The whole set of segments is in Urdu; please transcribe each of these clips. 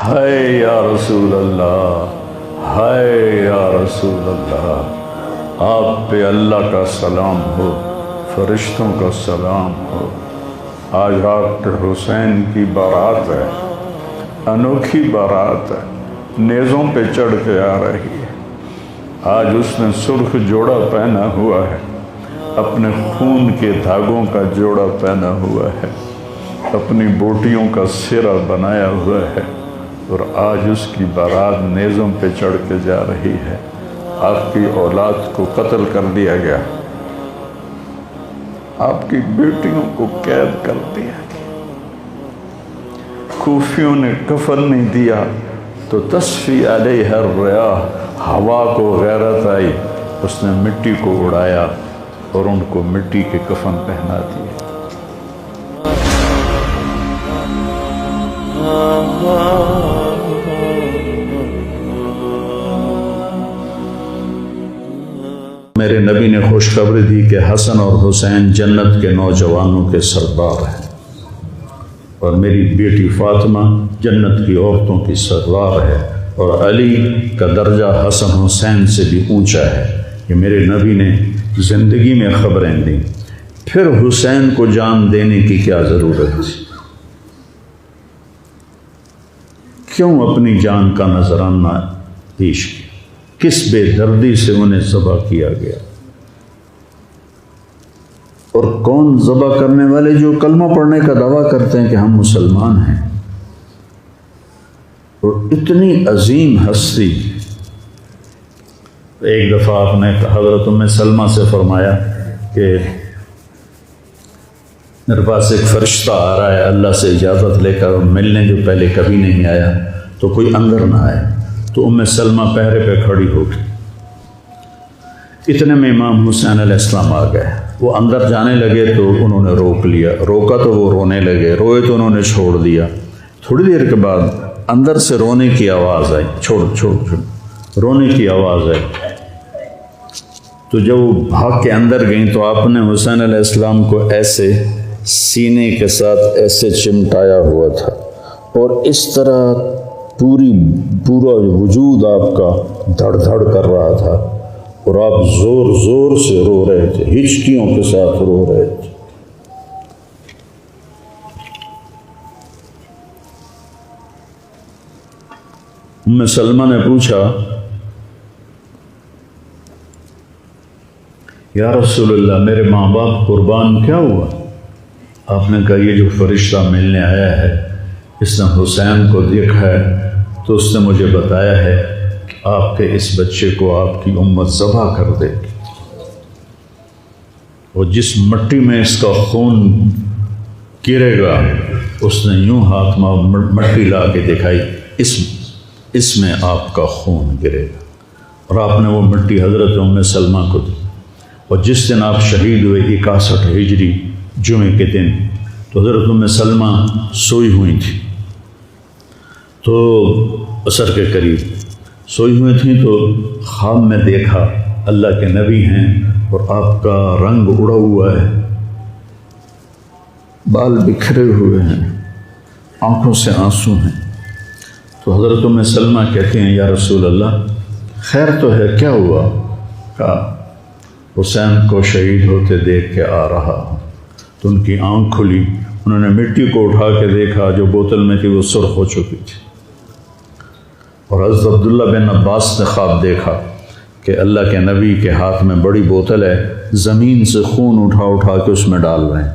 ہے یا رسول اللہ، ہے یا رسول اللہ، آپ پہ اللہ کا سلام ہو، فرشتوں کا سلام ہو۔ آج ڈاکٹر حسین کی بارات ہے، انوکھی بارات ہے، نیزوں پہ چڑھ کے آ رہی ہے۔ آج اس نے سرخ جوڑا پہنا ہوا ہے، اپنے خون کے دھاگوں کا جوڑا پہنا ہوا ہے، اپنی بوٹیوں کا سرہ بنایا ہوا ہے، اور آج اس کی بارات نیزوں پہ چڑھ کے جا رہی ہے۔ آپ کی اولاد کو قتل کر دیا گیا، آپ کی بیٹیوں کو قید کر دیا گیا، کوفیوں نے کفن نہیں دیا تو تصفی علیہ الریاح، ہوا کو غیرت آئی، اس نے مٹی کو اڑایا اور ان کو مٹی کے کفن پہنا دیے۔ میرے نبی نے خوشخبری دی کہ حسن اور حسین جنت کے نوجوانوں کے سردار ہیں، اور میری بیٹی فاطمہ جنت کی عورتوں کی سردار ہے، اور علی کا درجہ حسن حسین سے بھی اونچا ہے۔ کہ میرے نبی نے زندگی میں خبریں دیں، پھر حسین کو جان دینے کی کیا ضرورت تھی؟ کیوں اپنی جان کا نذرانہ پیش کیا؟ کس بے دردی سے انہیں ذبح کیا گیا؟ اور کون ذبح کرنے والے جو کلمہ پڑھنے کا دعویٰ کرتے ہیں کہ ہم مسلمان ہیں، اور اتنی عظیم ہستی۔ ایک دفعہ آپ نے حضرت ام سلمہ سے فرمایا کہ میرے پاس ایک فرشتہ آ رہا ہے اللہ سے اجازت لے کر، ملنے جو پہلے کبھی نہیں آیا، تو کوئی اندر نہ آئے۔ تو ام سلمہ پہرے پہ کھڑی ہو گئی۔ اتنے میں امام حسین علیہ السلام آ گئے، وہ اندر جانے لگے تو انہوں نے روک لیا، روکا تو وہ رونے لگے، روئے تو انہوں نے چھوڑ دیا۔ تھوڑی دیر کے بعد اندر سے رونے کی آواز آئی، چھوڑ رونے کی آواز آئی۔ تو جب وہ بھاگ کے اندر گئیں تو آپ نے حسین علیہ السلام کو ایسے سینے کے ساتھ ایسے چمٹایا ہوا تھا، اور اس طرح پورا وجود آپ کا دھڑ دھڑ کر رہا تھا، اور آپ زور زور سے رو رہے تھے، ہچکیوں کے ساتھ رو رہے تھے۔ ام سلمہ نے پوچھا، یا رسول اللہ میرے ماں باپ قربان کیا ہوا؟ آپ نے کہا یہ جو فرشتہ ملنے آیا ہے اس نے حسین کو دیکھا ہے، تو اس نے مجھے بتایا ہے کہ آپ کے اس بچے کو آپ کی امت ذبح کر دے گی، اور جس مٹی میں اس کا خون گرے گا، اس نے یوں ہاتھ میں مٹی لا کے دکھائی، اس میں آپ کا خون گرے گا، اور آپ نے وہ مٹی حضرت ام سلمہ کو دی۔ اور جس دن آپ شہید ہوئے 61 ہجری جمعے کے دن، تو حضرت ام سلمہ سوئی ہوئی تھی، تو عصر کے قریب سوئی ہوئی تھیں، تو خواب میں دیکھا اللہ کے نبی ہیں اور آپ کا رنگ اڑا ہوا ہے، بال بکھرے ہوئے ہیں، آنکھوں سے آنسو ہیں۔ تو حضرت ام سلمہ کہتے ہیں یا رسول اللہ خیر تو ہے، کیا ہوا؟ کہا حسین کو شہید ہوتے دیکھ کے آ رہا ہوں۔ تو ان کی آنکھ کھلی، انہوں نے مٹی کو اٹھا کے دیکھا، جو بوتل میں تھی وہ سرخ ہو چکی تھی، اور حضرت عبداللہ بن عباس نے خواب دیکھا کہ اللہ کے نبی کے ہاتھ میں بڑی بوتل ہے، زمین سے خون اٹھا اٹھا کے اس میں ڈال رہے ہیں۔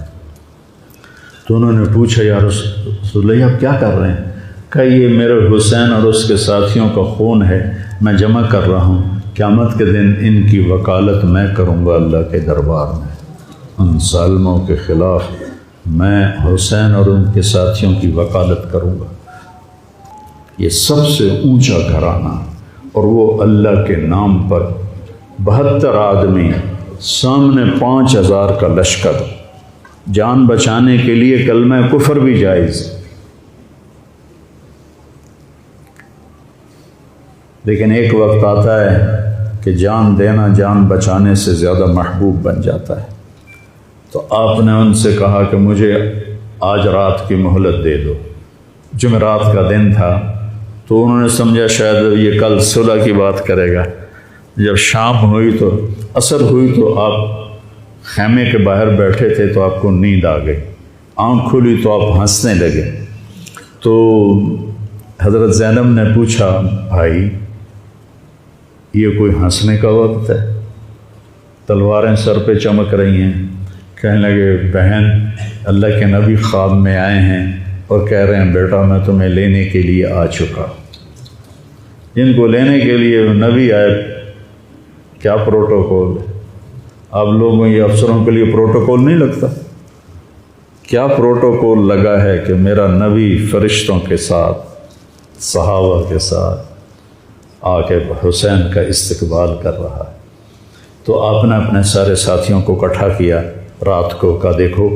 تو انہوں نے پوچھا یا رسول اللہ آپ کیا کر رہے ہیں؟ کہ یہ میرے حسین اور اس کے ساتھیوں کا خون ہے، میں جمع کر رہا ہوں، قیامت کے دن ان کی وکالت میں کروں گا اللہ کے دربار میں، ان ظالموں کے خلاف میں حسین اور ان کے ساتھیوں کی وکالت کروں گا۔ یہ سب سے اونچا گھرانہ، اور وہ اللہ کے نام پر 72 آدمی، سامنے 5000 کا لشکر، جان بچانے کے لیے کلمہ کفر بھی جائز، لیکن ایک وقت آتا ہے کہ جان دینا جان بچانے سے زیادہ محبوب بن جاتا ہے۔ تو آپ نے ان سے کہا کہ مجھے آج رات کی مہلت دے دو۔ جمعرات کا دن تھا، تو انہوں نے سمجھا شاید یہ کل صلح کی بات کرے گا۔ جب شام ہوئی تو عصر ہوئی تو آپ خیمے کے باہر بیٹھے تھے تو آپ کو نیند آ گئی، آنکھ کھلی تو آپ ہنسنے لگے۔ تو حضرت زینب نے پوچھا بھائی یہ کوئی ہنسنے کا وقت ہے؟ تلواریں سر پہ چمک رہی ہیں۔ کہنے لگے بہن اللہ کے نبی خواب میں آئے ہیں اور کہہ رہے ہیں بیٹا میں تمہیں لینے کے لیے آ چکا۔ جن کو لینے کے لیے نبی آئے کیا پروٹوکول ہے؟ آپ لوگوں یہ افسروں کے لیے پروٹوکول نہیں لگتا؟ کیا پروٹوکول لگا ہے کہ میرا نبی فرشتوں کے ساتھ صحابہ کے ساتھ آ کے حسین کا استقبال کر رہا ہے۔ تو آپ نے اپنے سارے ساتھیوں کو اکٹھا کیا رات کو، کہا دیکھو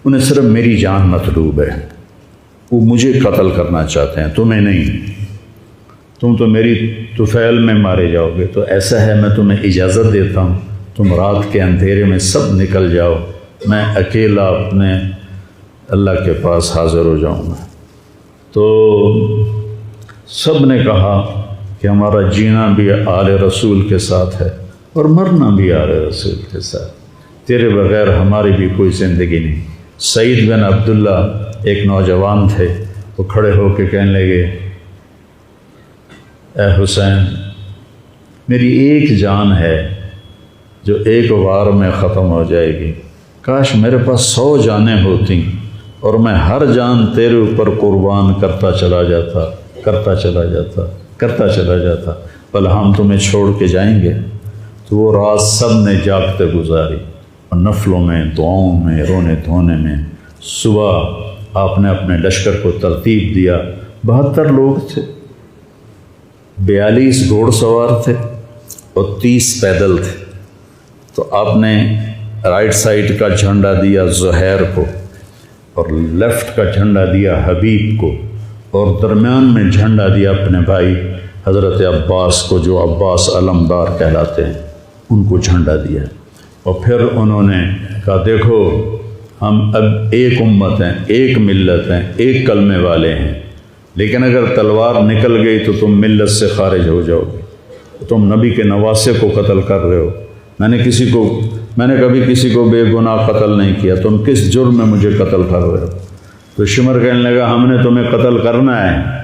انہیں صرف میری جان مطلوب ہے، وہ مجھے قتل کرنا چاہتے ہیں تمہیں نہیں، تم تو میری طفیل میں مارے جاؤ گے۔ تو ایسا ہے میں تمہیں اجازت دیتا ہوں تم رات کے اندھیرے میں سب نکل جاؤ، میں اکیلا اپنے اللہ کے پاس حاضر ہو جاؤں گا۔ تو سب نے کہا کہ ہمارا جینا بھی آل رسول کے ساتھ ہے اور مرنا بھی آل رسول کے ساتھ، تیرے بغیر ہماری بھی کوئی زندگی نہیں۔ سعید بن عبداللہ ایک نوجوان تھے، وہ کھڑے ہو کے کہنے لگے اے حسین میری ایک جان ہے جو ایک وار میں ختم ہو جائے گی، کاش میرے پاس 100 جانیں ہوتیں اور میں ہر جان تیرے اوپر قربان کرتا چلا جاتا بل ہم تمہیں چھوڑ کے جائیں گے۔ تو وہ رات سب نے جاگتے گزاری اور نفلوں میں، دعاؤں میں، رونے دھونے میں۔ صبح آپ نے اپنے لشکر کو ترتیب دیا، 72 لوگ تھے، 42 گھوڑ سوار تھے اور 30 پیدل تھے۔ تو آپ نے رائٹ سائڈ کا جھنڈا دیا زہیر کو اور لیفٹ کا جھنڈا دیا حبیب کو اور درمیان میں جھنڈا دیا اپنے بھائی حضرت عباس کو، جو عباس علمدار کہلاتے ہیں، ان کو جھنڈا دیا۔ اور پھر انہوں نے کہا دیکھو ہم اب ایک امت ہیں، ایک ملت ہیں، ایک کلمے والے ہیں، لیکن اگر تلوار نکل گئی تو تم ملت سے خارج ہو جاؤ گے، تم نبی کے نواسے کو قتل کر رہے ہو، میں نے کبھی کسی کو بے گناہ قتل نہیں کیا، تم کس جرم میں مجھے قتل کر رہے ہو؟ تو شمر کہنے لگا ہم نے تمہیں قتل کرنا ہے۔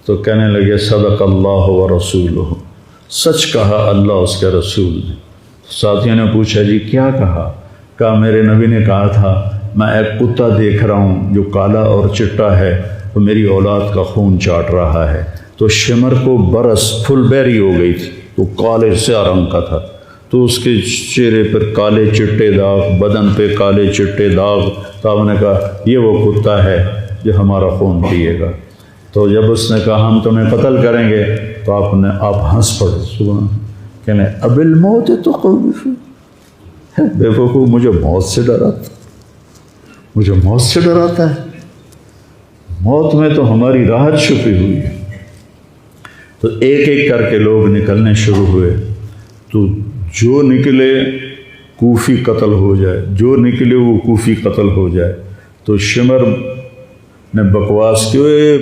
تو کہنے لگے صدق اللہ و رسولہ، سچ کہا اللہ اس کے رسول نے۔ ساتھیوں نے پوچھا جی کیا کہا؟ کہا میرے نبی نے کہا تھا میں ایک کتا دیکھ رہا ہوں جو کالا اور چٹا ہے، وہ میری اولاد کا خون چاٹ رہا ہے۔ تو شمر کو برس پھل بیری ہو گئی تھی، تو کالے سیاہ رنگ کا تھا، تو اس کے چہرے پر کالے چٹے داغ، بدن پہ کالے چٹے داغ۔ تو آپ نے کہا یہ وہ کتا ہے جو ہمارا خون پیے گا۔ تو جب اس نے کہا ہم تمہیں قتل کریں گے تو آپ ہنس پڑے، سبحان، کہنے اب الموت تو خوف بے وقوف، مجھے موت سے ڈراتا ہے، موت میں تو ہماری راحت چھپی ہوئی ہے۔ تو ایک ایک کر کے لوگ نکلنے شروع ہوئے، تو جو نکلے کوفی قتل ہو جائے، جو نکلے وہ کوفی قتل ہو جائے۔ تو شمر نے بکواس کی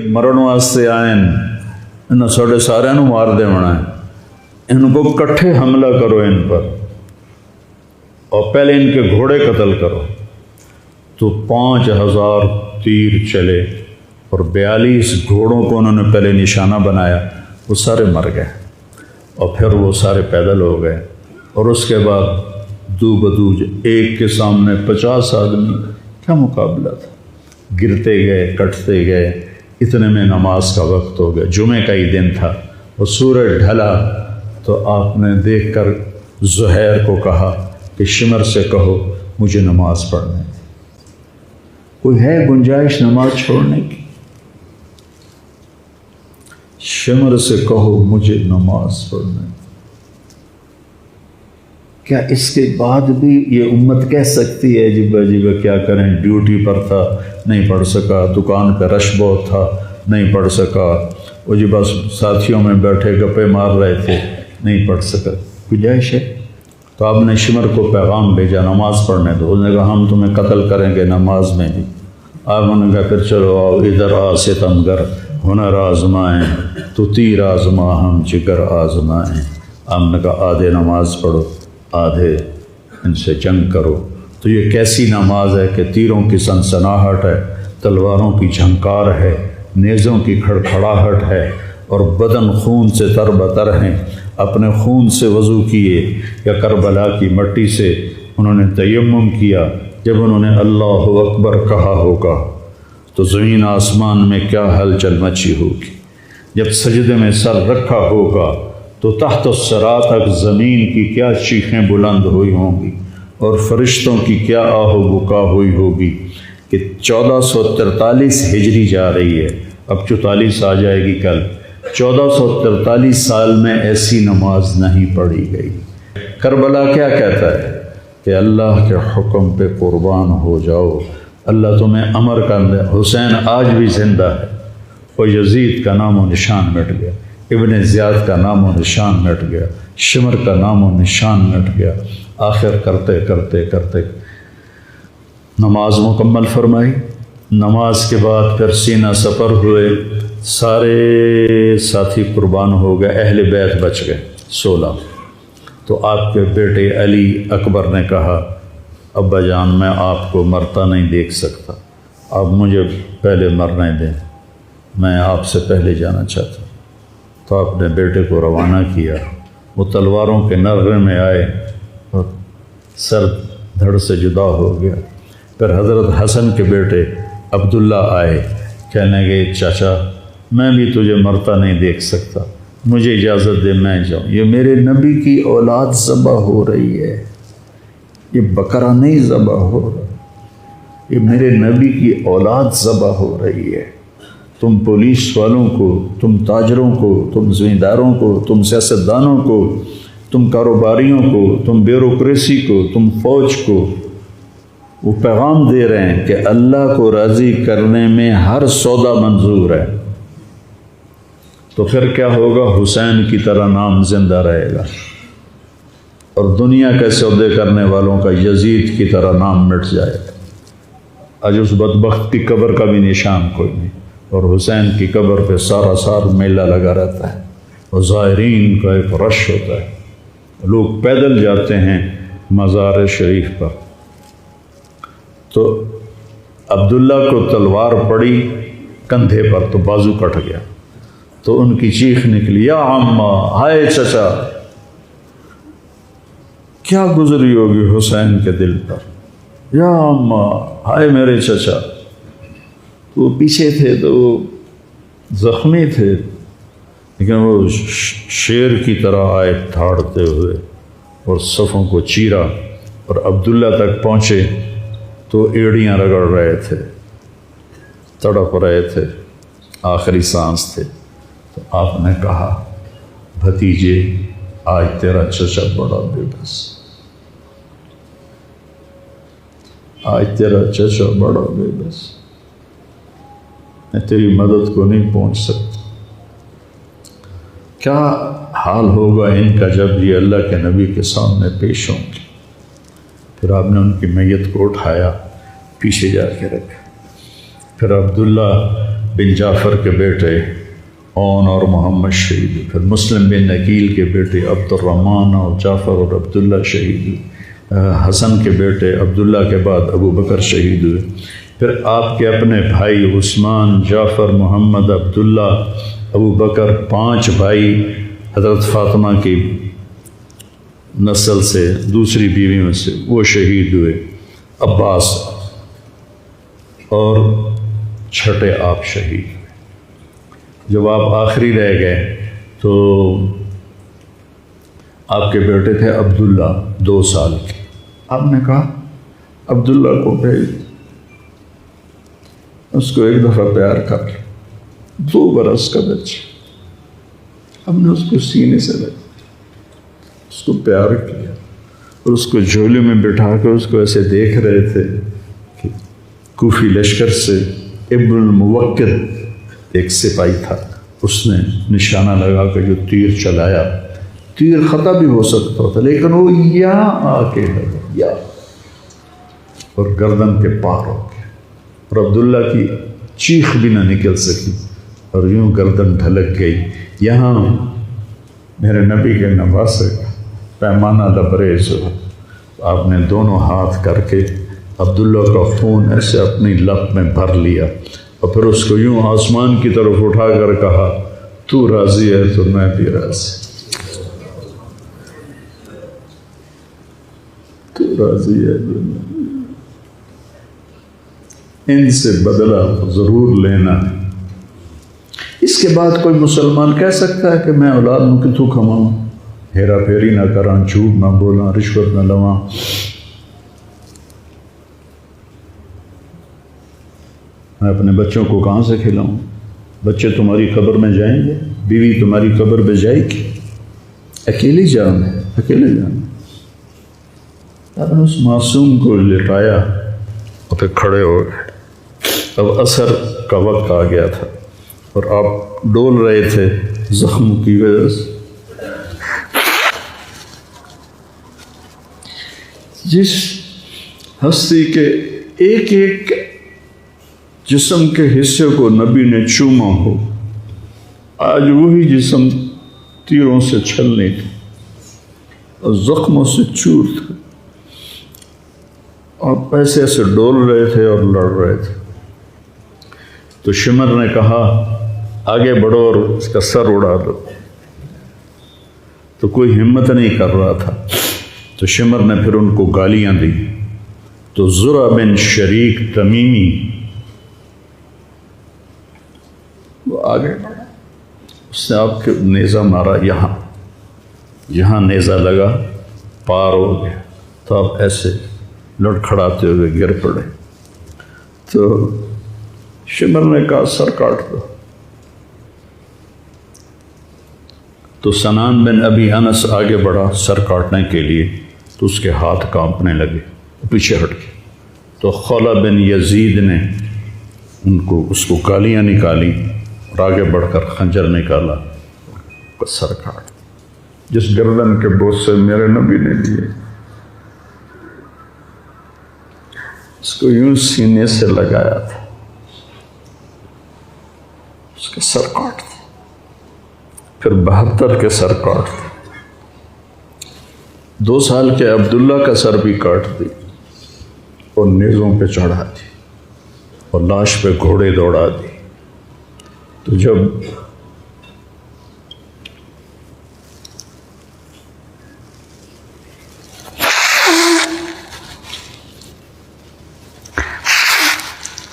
مرن واسطے آئے انہوں ساڑھے سارے مار دے ہونا ہے، ان کو کٹھے حملہ کرو ان پر اور پہلے ان کے گھوڑے قتل کرو۔ تو 5000 تیر چلے اور 42 گھوڑوں کو انہوں نے پہلے نشانہ بنایا، وہ سارے مر گئے اور پھر وہ سارے پیدل ہو گئے۔ اور اس کے بعد دو بدو ایک کے سامنے 50 آدمی، کیا مقابلہ تھا، گرتے گئے کٹتے گئے، اتنے میں نماز کا وقت ہو گیا، جمعہ کا ہی دن تھا اور سورج ڈھلا۔ تو آپ نے دیکھ کر زہیر کو کہا کہ شمر سے کہو مجھے نماز پڑھنے، کوئی ہے گنجائش نماز چھوڑنے کی؟ شمر سے کہو مجھے نماز پڑھنے۔ کیا اس کے بعد بھی یہ امت کہہ سکتی ہے جی کیا کریں، ڈیوٹی پر تھا نہیں پڑھ سکا، دکان پہ رش بہت تھا نہیں پڑھ سکا، وہ جی بس ساتھیوں میں بیٹھے گپے مار رہے تھے نہیں پڑھ سکا، گنجائش ہے؟ تو آپ نے شمر کو پیغام بھیجا نماز پڑھنے دو، اس نے کہا ہم تمہیں قتل کریں گے نماز میں بھی۔ آپ نے کہا پھر چلو آؤ ادھر آ ستمگر، ہنر آزمائیں تو تیر آزما ہم جگر آزمائیں۔ آپ نے کہا آدھے نماز پڑھو، آدھے ان سے جنگ کرو۔ تو یہ کیسی نماز ہے کہ تیروں کی سنسناہٹ ہے، تلواروں کی جھنکار ہے، نیزوں کی کھڑکھڑاہٹ ہے، اور بدن خون سے تر بتر ہیں۔ اپنے خون سے وضو کیے یا کربلا کی مٹی سے انہوں نے تیمم کیا۔ جب انہوں نے اللہ اکبر کہا ہوگا تو زمین آسمان میں کیا ہلچل مچی ہوگی۔ جب سجدے میں سر رکھا ہوگا تو تحت الثری تک زمین کی کیا چیخیں بلند ہوئی ہوں گی، اور فرشتوں کی کیا آہ و بکا ہوئی ہوگی کہ 1443 ہجری جا رہی ہے، اب 44 آ جائے گی کل۔ 1443 سال میں ایسی نماز نہیں پڑھی گئی۔ کربلا کیا کہتا ہے کہ اللہ کے حکم پہ قربان ہو جاؤ، اللہ تمہیں امر کر دے۔ حسین آج بھی زندہ ہے، اور یزید کا نام و نشان مٹ گیا، ابن زیاد کا نام و نشان مٹ گیا، شمر کا نام و نشان مٹ گیا۔ آخر کرتے کرتے کرتے نماز مکمل فرمائی۔ نماز کے بعد پھر سینہ سفر ہوئے، سارے ساتھی قربان ہو گئے، اہل بیت بچ گئے 16۔ تو آپ کے بیٹے علی اکبر نے کہا ابا جان میں آپ کو مرتا نہیں دیکھ سکتا، آپ مجھے پہلے مرنے دیں، میں آپ سے پہلے جانا چاہتا ہوں۔ تو آپ نے بیٹے کو روانہ کیا، وہ تلواروں کے نغمے میں آئے اور سر دھڑ سے جدا ہو گیا۔ پھر حضرت حسن کے بیٹے عبداللہ آئے، کہنے گئے چاچا میں بھی تجھے مرتا نہیں دیکھ سکتا، مجھے اجازت دے میں جاؤں، یہ میرے نبی کی اولاد ذبح ہو رہی ہے، یہ بکرا نہیں ذبح ہو رہا، یہ میرے نبی کی اولاد ذبح ہو رہی ہے۔ تم پولیس والوں کو، تم تاجروں کو، تم زمینداروں کو، تم سیاستدانوں کو، تم کاروباریوں کو، تم بیوروکریسی کو، تم فوج کو وہ پیغام دے رہے ہیں کہ اللہ کو راضی کرنے میں ہر سودا منظور ہے۔ تو پھر کیا ہوگا؟ حسین کی طرح نام زندہ رہے گا، اور دنیا کے سودے کرنے والوں کا یزید کی طرح نام مٹ جائے گا۔ آج اس بدبخت کی قبر کا بھی نشان کوئی نہیں، اور حسین کی قبر پہ سارا سال میلہ لگا رہتا ہے، اور زائرین کا ایک رش ہوتا ہے، لوگ پیدل جاتے ہیں مزار شریف پر۔ تو عبداللہ کو تلوار پڑی کندھے پر تو بازو کٹ گیا، تو ان کی چیخ نکلی یا عمّا، ہائے چچا، کیا گزری ہوگی حسین کے دل پر، یا عمّا، ہائے میرے چچا۔ وہ پیچھے تھے تو وہ زخمی تھے، لیکن وہ شیر کی طرح آئے دھاڑتے ہوئے اور صفوں کو چیرا، اور عبداللہ تک پہنچے تو ایڑیاں رگڑ رہے تھے، تڑپ رہے تھے، آخری سانس تھے۔ تو آپ نے کہا بھتیجے آج تیرا چچا بڑا بے بس، آج تیرا چچا بڑا بے بس، میں تیری مدد کو نہیں پہنچ سکتا۔ کیا حال ہوگا ان کا جب یہ اللہ کے نبی کے سامنے پیش ہوں گے۔ پھر آپ نے ان کی میت کو اٹھایا، پیچھے جا کے رکھا۔ پھر عبداللہ بن جعفر کے بیٹے اون اور محمد شہید ہوئے، پھر مسلم بن عقیل کے بیٹے عبد الرحمن اور جعفر اور عبداللہ شہید ہوئے، حسن کے بیٹے عبداللہ کے بعد ابو بکر شہید ہوئے، پھر آپ کے اپنے بھائی عثمان، جعفر، محمد، عبداللہ، ابو بکر، 5 بھائی حضرت فاطمہ کی نسل سے، دوسری بیوی میں سے، وہ شہید ہوئے، عباس، اور چھٹے آپ شہید ہوئے۔ جب آپ آخری رہ گئے تو آپ کے بیٹے تھے عبداللہ 2 سال کے، آپ نے کہا عبداللہ کو بھیج، اس کو ایک دفعہ پیار کر، 2 برس کا بچہ، ہم نے اس کو سینے سے لگا، اس کو پیار کیا، اور اس کو جھولے میں بٹھا کے اس کو ایسے دیکھ رہے تھے کہ کوفی لشکر سے ابن الموکل ایک سپاہی تھا، اس نے نشانہ لگا کے جو تیر چلایا، تیر خطا بھی ہو سکتا تھا لیکن وہ یہاں آ کے لگا، یا اور گردن کے پار ہو گیا، اور عبداللہ کی چیخ بھی نہ نکل سکی، اور یوں گردن ڈھلک گئی۔ یہاں میرے نبی کے نواسے کا پیمانہ لبریز ہوا، آپ نے دونوں ہاتھ کر کے عبداللہ کا خون ایسے اپنی لب میں بھر لیا اور پھر اس کو یوں آسمان کی طرف اٹھا کر کہا تو راضی ہے تو میں بھی راضی، تو راضی ہے تو ان سے بدلہ ضرور لینا ہے۔ اس کے بعد کوئی مسلمان کہہ سکتا ہے کہ میں اولاد نو کتوں کھماؤں، ہیرا پھیری نہ کراں، جھوٹ نہ بولاں، رشوت نہ لواں، میں اپنے بچوں کو کہاں سے کھلاؤں؟ بچے تمہاری قبر میں جائیں گے، بیوی تمہاری قبر پہ جائے گی، اکیلی جان ہے، اکیلے جان۔ آپ نے اس معصوم کو لٹایا اور پھر کھڑے ہو گئے۔ اب عصر کا وقت آ گیا تھا اور آپ ڈول رہے تھے زخم کی وجہ سے۔ جس ہستی کے ایک ایک جسم کے حصے کو نبی نے چوما ہو، آج وہی جسم تیروں سے چھلنے تھے اور زخموں سے چور تھے، اور ایسے ایسے ڈول رہے تھے اور لڑ رہے تھے۔ تو شمر نے کہا آگے بڑھو اور اس کا سر اڑا دو، تو کوئی ہمت نہیں کر رہا تھا۔ تو شمر نے پھر ان کو گالیاں دی۔ تو زرع بن شریک تمیمی وہ آگے بڑھا، اس نے آپ کے نیزہ مارا، یہاں نیزہ لگا، پار ہو گیا، تو آپ ایسے لڑکھڑاتے ہوئے گر پڑے۔ تو شمر نے کہا سر کاٹ دو۔ تو سنان بن ابی انس آگے بڑھا سر کاٹنے کے لیے، تو اس کے ہاتھ کانپنے لگے، پیچھے ہٹ گئے۔ تو خولہ بن یزید نے اس کو گالیاں نکالی اور آگے بڑھ کر خنجر نکالا، سر کاٹ۔ جس گردن کے بوسے میرے نبی نے لیے، اس کو یوں سینے سے لگایا تھا، اس کا سر کاٹ دیا۔ پھر 72 کے سر کاٹ دیا، 2 سال کے عبداللہ کا سر بھی کاٹ دی اور نیزوں پہ چڑھا دی اور لاش پہ گھوڑے دوڑا دی۔ تو جب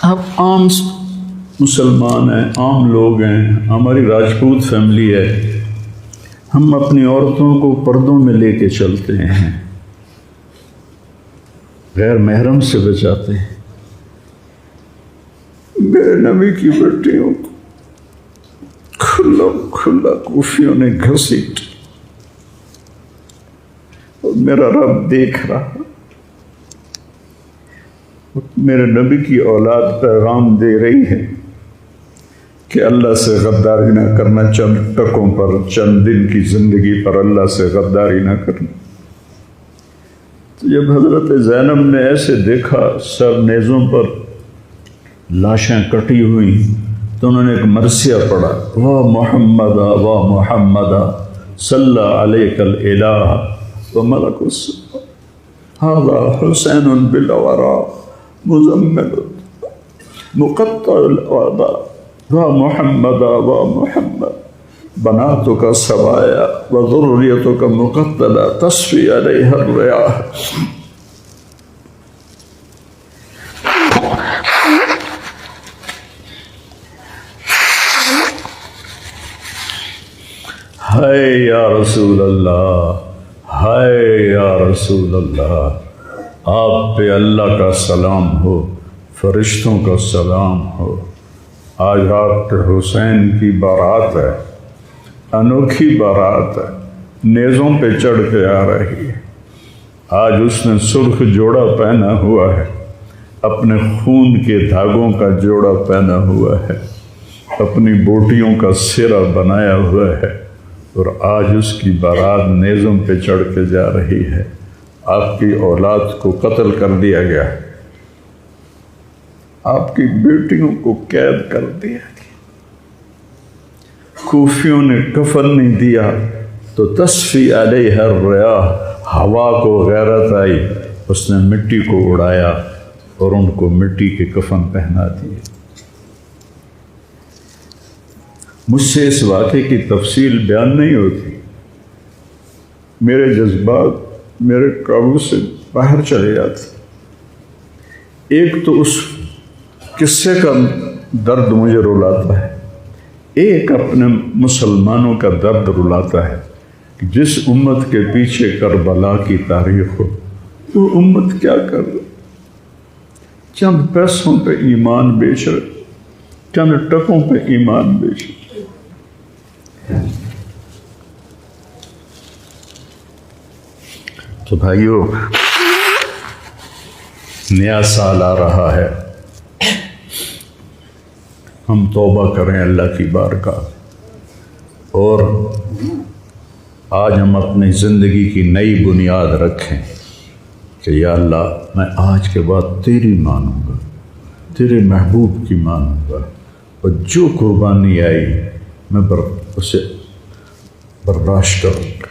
آپ عام مسلمان ہیں، عام لوگ ہیں، ہماری راجپوت فیملی ہے، ہم اپنی عورتوں کو پردوں میں لے کے چلتے ہیں، غیر محرم سے بچاتے ہیں۔ میرے نبی کی بیٹیوں کو کھلا کوفیوں نے گھسیٹ، اور میرا رب دیکھ رہا، میرے نبی کی اولاد پیغام دے رہی ہے کہ اللہ سے غداری نہ کرنا، چند ٹکوں پر، چند دن کی زندگی پر اللہ سے غداری نہ کرنا۔ تو جب حضرت زینب نے ایسے دیکھا سر نیزوں پر لاشیں کٹی ہوئی، تو انہوں نے ایک مرثیہ پڑھا، واہ محمدہ واہ محمدہ صلی علیک الالہ وملک السماء ھذا حسین بالورا مزمل مقطع الوضع واہ محمدہ واہ محمد بناتک سبایا وذریتک مقتلہ تصفی علیہ الریاح۔ ہائے یا رسول اللہ، ہائے یا رسول اللہ، آپ پہ اللہ کا سلام ہو، فرشتوں کا سلام ہو۔ آج آپ کے حسین کی بارات ہے، انوکھی بارات ہے، نیزوں پہ چڑھ کے آ رہی ہے۔ آج اس نے سرخ جوڑا پہنا ہوا ہے، اپنے خون کے دھاگوں کا جوڑا پہنا ہوا ہے، اپنی بوٹیوں کا سرہ بنایا ہوا ہے، اور آج اس کی بارات نیزوں پہ چڑھ کے جا رہی ہے۔ آپ کی اولاد کو قتل کر دیا گیا، آپ کی بیٹیوں کو قید کر دیا گیا، کوفیوں نے کفن نہیں دیا تو تصفی علیہ الریاح، ہوا کو غیرت آئی، اس نے مٹی کو اڑایا اور ان کو مٹی کے کفن پہنا دیے۔ مجھ سے اس واقعے کی تفصیل بیان نہیں ہوتی، میرے جذبات میرے قابو سے باہر چلے جاتے۔ ایک تو اس قصے کا درد مجھے رلاتا ہے، ایک اپنے مسلمانوں کا درد رلاتا ہے کہ جس امت کے پیچھے کربلا کی تاریخ ہو، وہ امت کیا کر رہی؟ چند پیسوں پہ ایمان بیچ رہے، چند ٹکوں پہ ایمان بیچ رہے۔ تو بھائیو، نیا سال آ رہا ہے، ہم توبہ کریں اللہ کی بارگاہ، اور آج ہم اپنی زندگی کی نئی بنیاد رکھیں کہ یا اللہ میں آج کے بعد تیری مانوں گا، تیرے محبوب کی مانوں گا، اور جو قربانی آئی میں اسے برداشت کروں گا۔